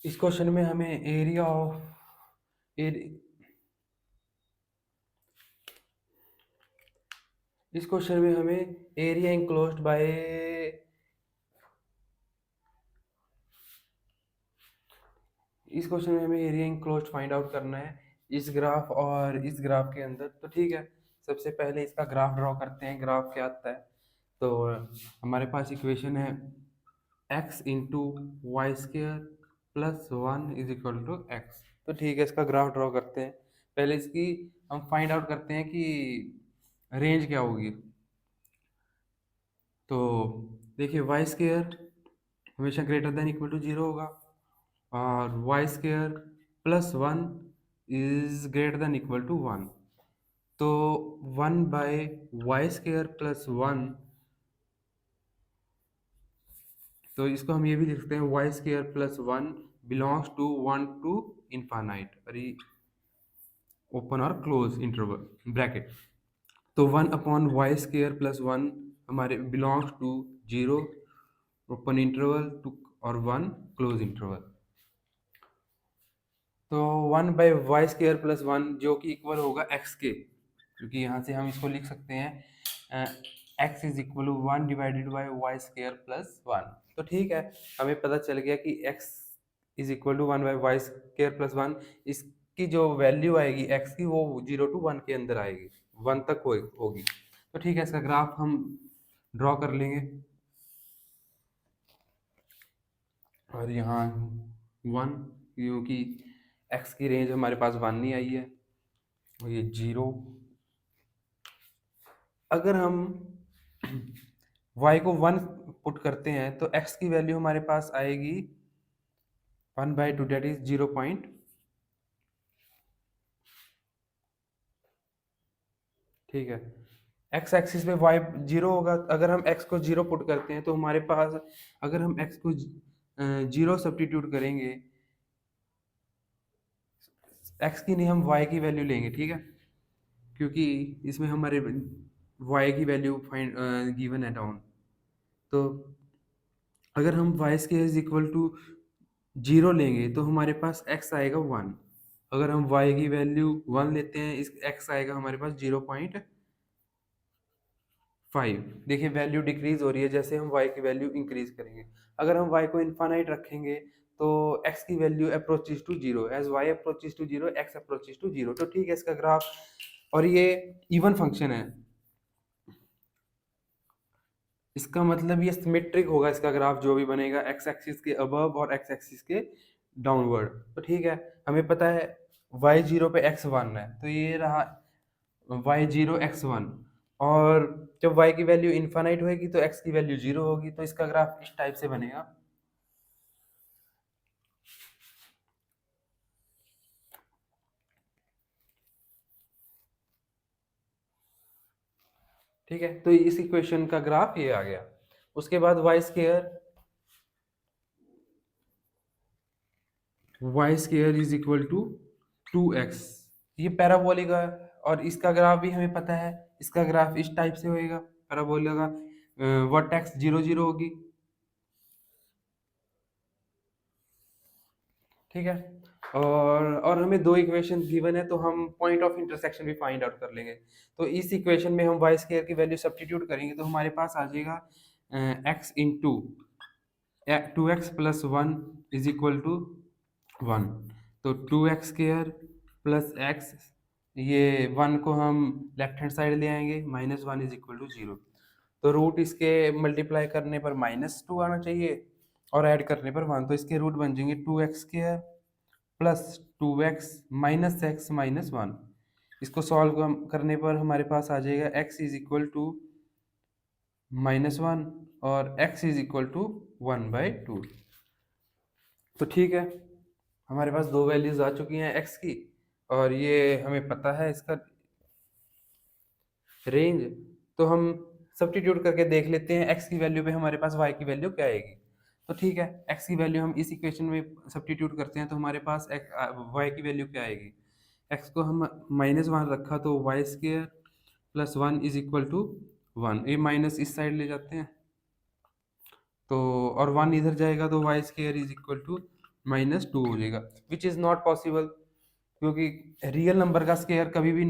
इस क्वेश्चन में हमें एरिया ऑफ इस क्वेश्चन में हमें एरिया इंक्लोज्ड बाय इस क्वेश्चन में हमें एरिया इंक्लोज्ड फाइंड आउट करना है इस ग्राफ और इस ग्राफ के अंदर। तो ठीक है, सबसे पहले इसका ग्राफ ड्रॉ करते हैं। ग्राफ क्या आता है? तो हमारे पास इक्वेशन है x into y square plus 1 is equal to x. तो ठीक है, इसका ग्राफ ड्रॉ करते हैं। पहले इसकी हम फाइंड आउट करते हैं कि रेंज क्या होगी। तो देखिए, वाई स्क्र हमेशा ग्रेटर देन इक्वल टू 0 होगा और y square plus 1 is greater than equal to 1। तो 1 बाय वाई स्क्र प्लस 1, तो इसको हम ये भी लिख सकते हैं y square plus 1 belongs to 1 to infinite और ओपन और क्लोज इंटरवल ब्रैकेट। तो 1 अपॉन वाई स्क्र प्लस 1 हमारे belongs to 0 open interval to और 1 क्लोज इंटरवल। तो 1 बाई वाई स्क्र प्लस 1 जो कि इक्वल होगा x के, क्योंकि यहाँ से हम इसको लिख सकते हैं x is equal to 1 divided by y square plus 1। तो ठीक है, हमें पता चल गया कि x is equal to 1 by y square plus 1। इसकी जो वैल्यू आएगी x की वो 0 टू 1 के अंदर आएगी, 1 तक होगी। तो ठीक है, इसका ग्राफ हम ड्रॉ कर लेंगे और यहाँ 1, क्योंकि x की रेंज हमारे पास 1 नहीं आई है और ये 0। अगर हम y को 1 पुट करते हैं तो x की वैल्यू हमारे पास आएगी 1/2, डेट इज 0 पॉइंट। ठीक है, x एक्सिस पे y 0 होगा। अगर हम x को 0 पुट करते हैं तो हमारे पास, अगर हम x को 0 सब्स्टिट्यूट करेंगे, x की नहीं हम y की वैल्यू लेंगे। ठीक है, क्योंकि इसमें हमारे y की वैल्यू फाइंड गिवन है डाउन। तो अगर हम y square is equal to 0 लेंगे तो हमारे पास x आएगा 1। अगर हम y की वैल्यू 1 लेते हैं, इस x आएगा हमारे पास 0.5। देखिए, वैल्यू डिक्रीज हो रही है जैसे हम y की वैल्यू इंक्रीज करेंगे। अगर हम y को इनफाइनाइट रखेंगे तो x की value approaches to 0, as y approaches to 0 x approaches to 0। तो ठीक है, इसका ग्राफ, और ये इवन फंक्शन है, इसका मतलब ये सिमेट्रिक होगा। इसका ग्राफ जो भी बनेगा x एक्सिस के अबव और x एक्सिस के डाउनवर्ड। तो ठीक है, हमें पता है y0 पे x1 है, तो ये रहा y0 x1। और जब y की वैल्यू इनफाइनाइट होगी तो x की वैल्यू 0 होगी। तो इसका ग्राफ इस टाइप से बनेगा। ठीक है, तो इस इक्वेशन का ग्राफ ये आ गया। उसके बाद y square is equal to 2x, ये पैराबोलिक है। और इसका ग्राफ भी हमें पता है, इसका ग्राफ इस टाइप से होएगा पैराबोलिक का। वर्टेक्स 0 0 होगी। ठीक है, और हमें दो इक्वेशन गिवन है तो हम पॉइंट ऑफ इंटरसेक्शन भी फाइंड आउट कर लेंगे। तो इस इक्वेशन में हम वाई स्क्र की वैल्यू सब्स्टिट्यूट करेंगे तो हमारे पास आ जाएगा x into 2x plus 1 is equal to 1। तो 2x स्क्र प्लस x, ये 1 को हम लेफ्ट हैंड साइड ले आएंगे, -1 इज इक्वल टू 0। तो रूट इसके मल्टीप्लाई करने पर -2 आना चाहिए और ऐड करने पर 1। तो इसके रूट बन जाएंगे 2x square plus 2x minus x minus 1। इसको सॉल्व करने पर हमारे पास आ जाएगा x इज इक्वल टू -1 और x इज इक्वल टू 1/2। तो ठीक है, हमारे पास दो वैल्यूज आ चुकी हैं x की, और ये हमें पता है इसका रेंज। तो हम सब्स्टिट्यूट करके देख लेते हैं x की वैल्यू पे हमारे पास y की वैल्यू क्या आएगी। तो ठीक है, x की वैल्यू हम इस इक्वेशन में सब्स्टिट्यूट करते हैं तो हमारे पास y की वैल्यू क्या आएगी। x को हम -1 रखा तो y square plus 1 is equal to 1। ये माइनस इस साइड ले जाते हैं तो, और 1 इधर जाएगा तो y square is equal to -2 हो जाएगा, विच इज़ नॉट पॉसिबल, क्योंकि रियल नंबर का स्क्वायर कभी भी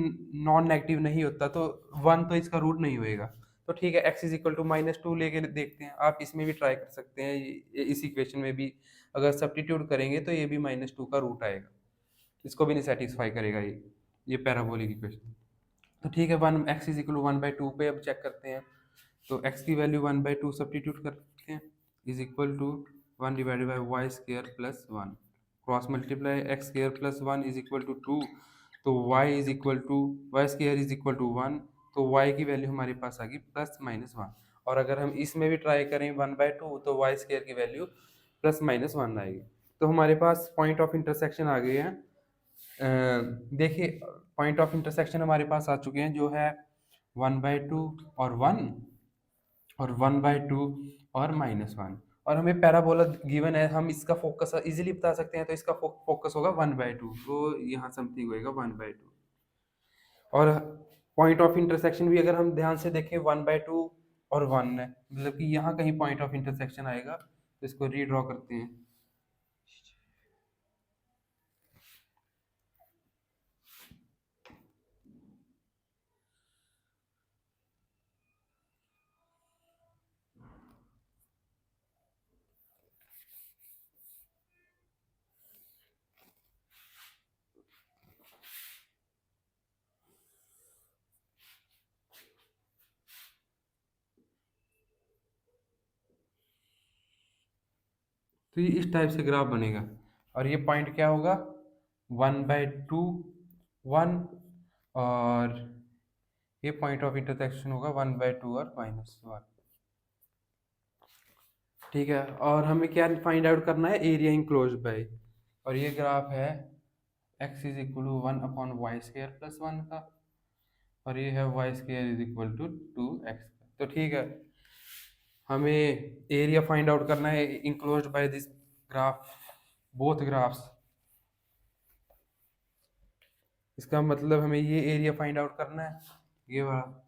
नॉन नेगेटिव नहीं होता, तो 1 तो इसका रूट नहीं होएगा। तो ठीक है, x इज इक्वल टू -2 लेके देखते हैं। आप इसमें भी ट्राई कर सकते हैं, इस इक्वेशन में भी अगर सब्स्टिट्यूट करेंगे तो ये भी -2 का रूट आएगा, इसको भी नहीं सेटिस्फाई करेगा ये पैराबोलिक इक्वेशन। तो ठीक है, one x is equal to 1/2 पे अब चेक करते हैं। तो x की वैल्यू 1/2 सब्स्टिट्यूट करते हैं, is equal to 1 divided by y square plus 1, cross multiply x square plus 1 is equal to 2, तो y is equal to y square is equal to 1, तो y की वैल्यू हमारे पास आ गई +-1। और अगर हम इसमें भी ट्राई करें 1/2 तो वाई स्क्र की वैल्यू +-1 आएगी। तो हमारे पास पॉइंट ऑफ इंटरसेक्शन आ गए हैं। देखिए, पॉइंट ऑफ इंटरसेक्शन हमारे पास आ चुके हैं, जो है 1/2 और 1 और 1/2 और -1, और हमें पैराबोला गिवन है, हम इसका फोकस इजीली बता सकते हैं। तो इसका फोकस होगा 1/2, तो यहाँ समथिंग होएगा 1/2। और पॉइंट ऑफ इंटरसेक्शन भी अगर हम ध्यान से देखें 1/2 और 1 है, मतलब कि यहाँ कहीं पॉइंट ऑफ इंटरसेक्शन आएगा। तो इसको रीड्रॉ करते हैं। तो ये इस टाइप से ग्राफ बनेगा, और ये पॉइंट क्या होगा 1/2 1, और ये पॉइंट ऑफ इंटरसेक्शन होगा 1/2 और -1। ठीक है, और हमें क्या फाइंड आउट करना है, एरिया इंक्लोज बाय। और ये ग्राफ है x is equal to 1/y² plus 1 का, और ये है y² is equal to 2x। तो ठीक है, हमें एरिया फाइंड आउट करना है enclosed by this graph, both graphs. इसका मतलब हमें ये एरिया फाइंड आउट करना है, ये वाला।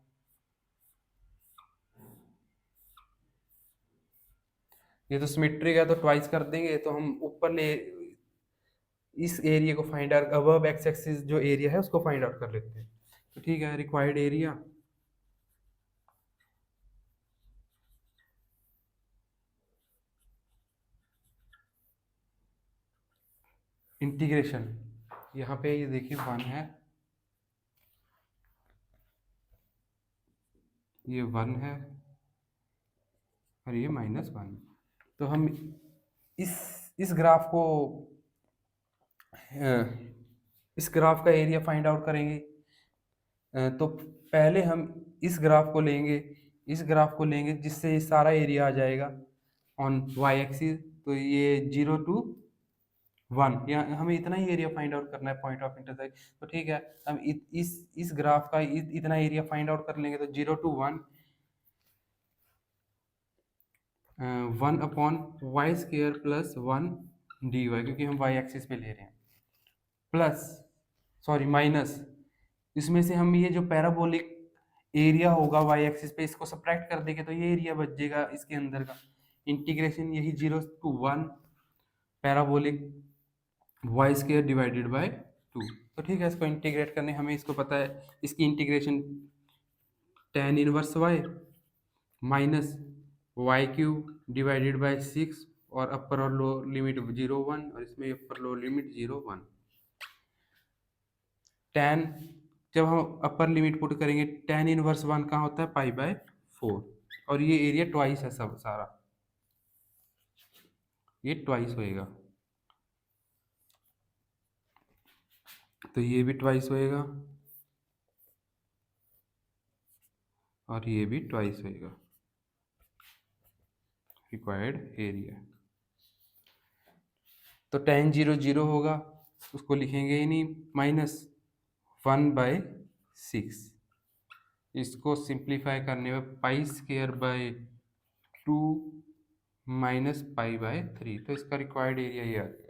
ये तो सिमेट्रिक है, तो ट्वाइस कर देंगे, तो हम ऊपर ले इस एरिया को find out, above x axis जो एरिया है उसको फाइंड आउट कर लेते हैं। तो ठीक है, रिक्वायर्ड एरिया इंटीग्रेशन, यहाँ पे ये देखिए 1 है, ये 1 है, और ये -1। तो हम इस ग्राफ को इस ग्राफ का एरिया फाइंड आउट करेंगे। तो पहले हम इस ग्राफ को लेंगे, इस ग्राफ को लेंगे जिससे ये सारा एरिया आ जाएगा ऑन वाई एक्सिस। तो ये 0 to 1, यहाँ हमें इतना ही एरिया फाइंड आउट करना है पॉइंट ऑफ इंटरसेक्शन। तो ठीक है, हम इस ग्राफ का इतना एरिया फाइंड आउट कर लेंगे। तो 0 to 1 1/y² प्लस 1 dy, क्योंकि हम वाई एक्सिस पे ले रहे हैं, प्लस सॉरी माइनस, इसमें से हम ये जो पैराबोलिक एरिया होगा वाई एक्सिस पे, इसको सब्ट्रैक्ट कर देंगे तो ये एरिया बच जाएगा इसके अंदर का। इंटीग्रेशन यही 0 to 1 parabolic y² divided by 2। तो ठीक है, इसको इंटीग्रेट करने हमें इसको पता है, इसकी integration tan inverse y minus y³ divided by 6, और अपर और लो लिमिट 0 1, और इसमें अपर लो लिमिट 0 1। tan, जब हम अपर लिमिट पुट करेंगे, tan इनवर्स 1 कहाँ होता है, π/4, और ये एरिया ट्वाइस है सब सारा, ये ट्वाइस होएगा। तो ये भी ट्वाइस होएगा, और ये भी ट्वाइस होएगा रिक्वायर्ड एरिया। तो tan 0 0 होगा, उसको लिखेंगे ही नहीं, -1/6। इसको सिंप्लीफाई करने में π² 2 -π/3, तो इसका रिक्वायर्ड एरिया ये आ गया।